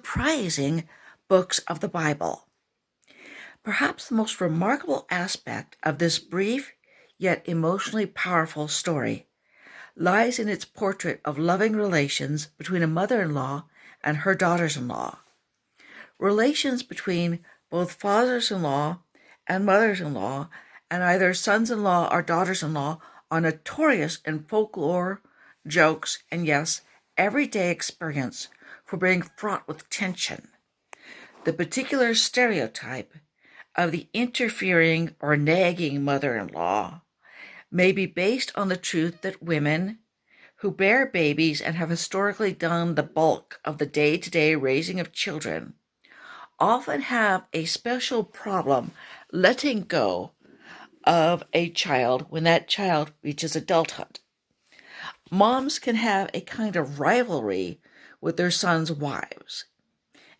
surprising books of the Bible. Perhaps the most remarkable aspect of this brief yet emotionally powerful story lies in its portrait of loving relations between a mother-in-law and her daughters-in-law. Relations between both fathers-in-law and mothers-in-law and either sons-in-law or daughters-in-law are notorious in folklore, jokes, and yes, everyday experience for being fraught with tension. The particular stereotype of the interfering or nagging mother-in-law may be based on the truth that women who bear babies and have historically done the bulk of the day-to-day raising of children often have a special problem letting go of a child when that child reaches adulthood. Moms can have a kind of rivalry with their sons' wives.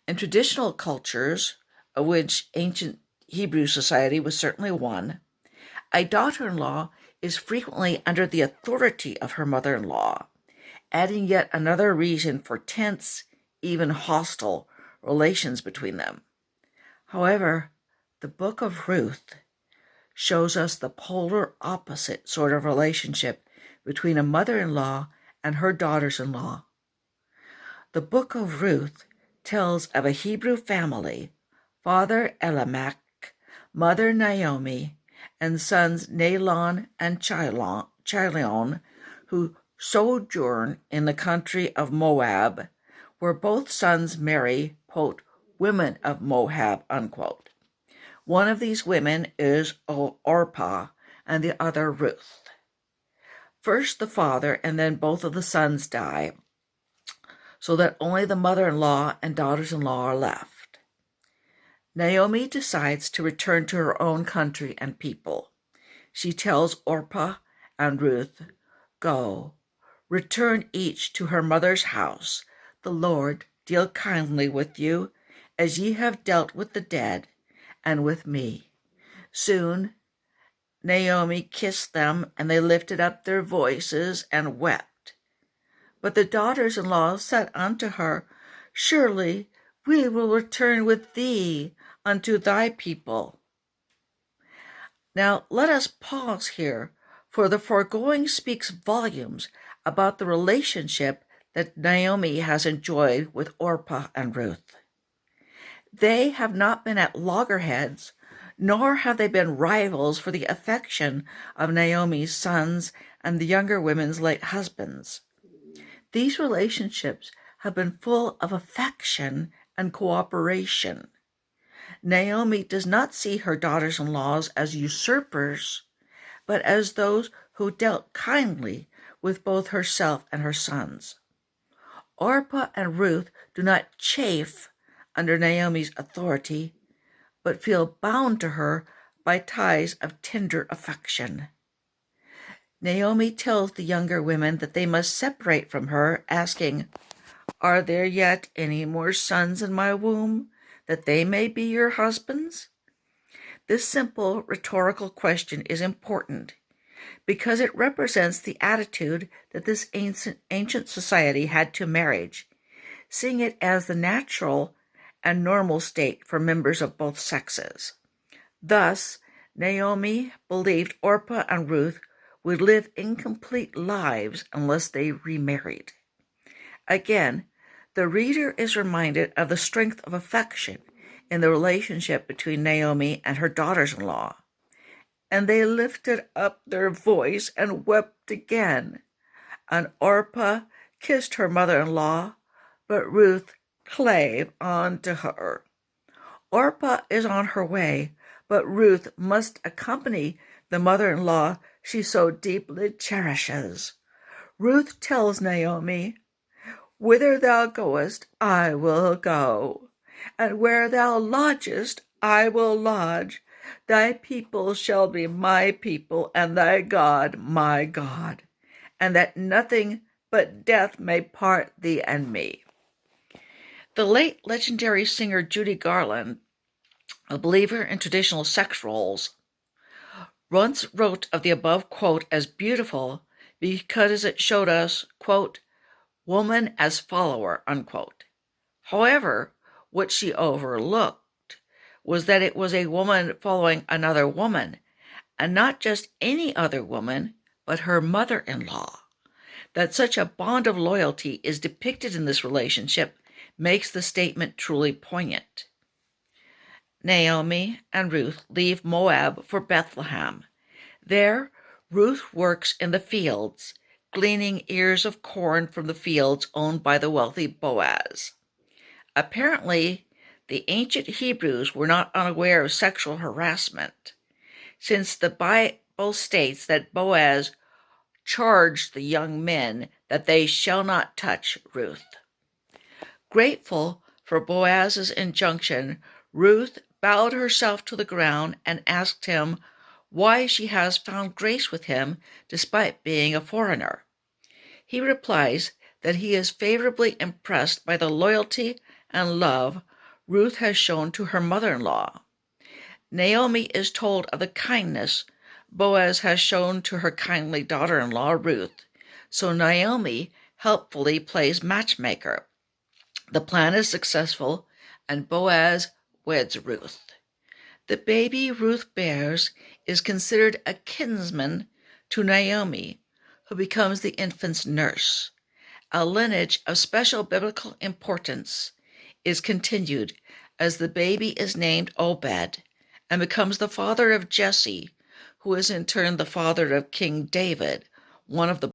In traditional cultures, of which ancient Hebrew society was certainly one, a daughter-in-law is frequently under the authority of her mother-in-law, adding yet another reason for tense, even hostile, relations between them. However, the book of Ruth shows us the polar opposite sort of relationship between a mother-in-law and her daughters-in-law. The book of Ruth tells of a Hebrew family, father Elimelech, mother Naomi, and sons Nahon and Chilion, who sojourn in the country of Moab, where both sons marry, quote, women of Moab, unquote. One of these women is Orpah and the other Ruth. First the father and then both of the sons die, so that only the mother-in-law and daughters-in-law are left. Naomi decides to return to her own country and people. She tells Orpah and Ruth, "Go, return each to her mother's house. The Lord deal kindly with you, as ye have dealt with the dead and with me." Soon Naomi kissed them, and they lifted up their voices and wept. But the daughters-in-law said unto her, "Surely we will return with thee unto thy people." Now let us pause here, for the foregoing speaks volumes about the relationship that Naomi has enjoyed with Orpah and Ruth. They have not been at loggerheads, nor have they been rivals for the affection of Naomi's sons and the younger women's late husbands. These relationships have been full of affection and cooperation. Naomi does not see her daughters-in-law as usurpers, but as those who dealt kindly with both herself and her sons. Orpah and Ruth do not chafe under Naomi's authority, but feel bound to her by ties of tender affection. Naomi tells the younger women that they must separate from her, asking, "Are there yet any more sons in my womb, that they may be your husbands?" This simple rhetorical question is important because it represents the attitude that this ancient society had to marriage, seeing it as the natural and normal state for members of both sexes. Thus, Naomi believed Orpah and Ruth would live incomplete lives unless they remarried. Again, the reader is reminded of the strength of affection in the relationship between Naomi and her daughters-in-law. And they lifted up their voice and wept again. And Orpah kissed her mother-in-law, but Ruth clave unto her. Orpah is on her way, but Ruth must accompany the mother-in-law she so deeply cherishes. Ruth tells Naomi, "Whither thou goest, I will go, and where thou lodgest, I will lodge. Thy people shall be my people, and thy God my God, and that nothing but death may part thee and me." The late legendary singer Judy Garland, a believer in traditional sex roles, once wrote of the above quote as beautiful because it showed us, quote, "woman as follower," unquote. However, what she overlooked was that it was a woman following another woman, and not just any other woman, but her mother-in-law. That such a bond of loyalty is depicted in this relationship makes the statement truly poignant. Naomi and Ruth leave Moab for Bethlehem. There, Ruth works in the fields, gleaning ears of corn from the fields owned by the wealthy Boaz. Apparently, the ancient Hebrews were not unaware of sexual harassment, since the Bible states that Boaz charged the young men that they shall not touch Ruth. Grateful for Boaz's injunction, Ruth bowed herself to the ground and asked him why she has found grace with him despite being a foreigner. He replies that he is favorably impressed by the loyalty and love Ruth has shown to her mother-in-law. Naomi is told of the kindness Boaz has shown to her kindly daughter-in-law, Ruth, so Naomi helpfully plays matchmaker. The plan is successful, and Boaz weds Ruth. The baby Ruth bears is considered a kinsman to Naomi, who becomes the infant's nurse. A lineage of special biblical importance is continued as the baby is named Obed and becomes the father of Jesse, who is in turn the father of King David, one of the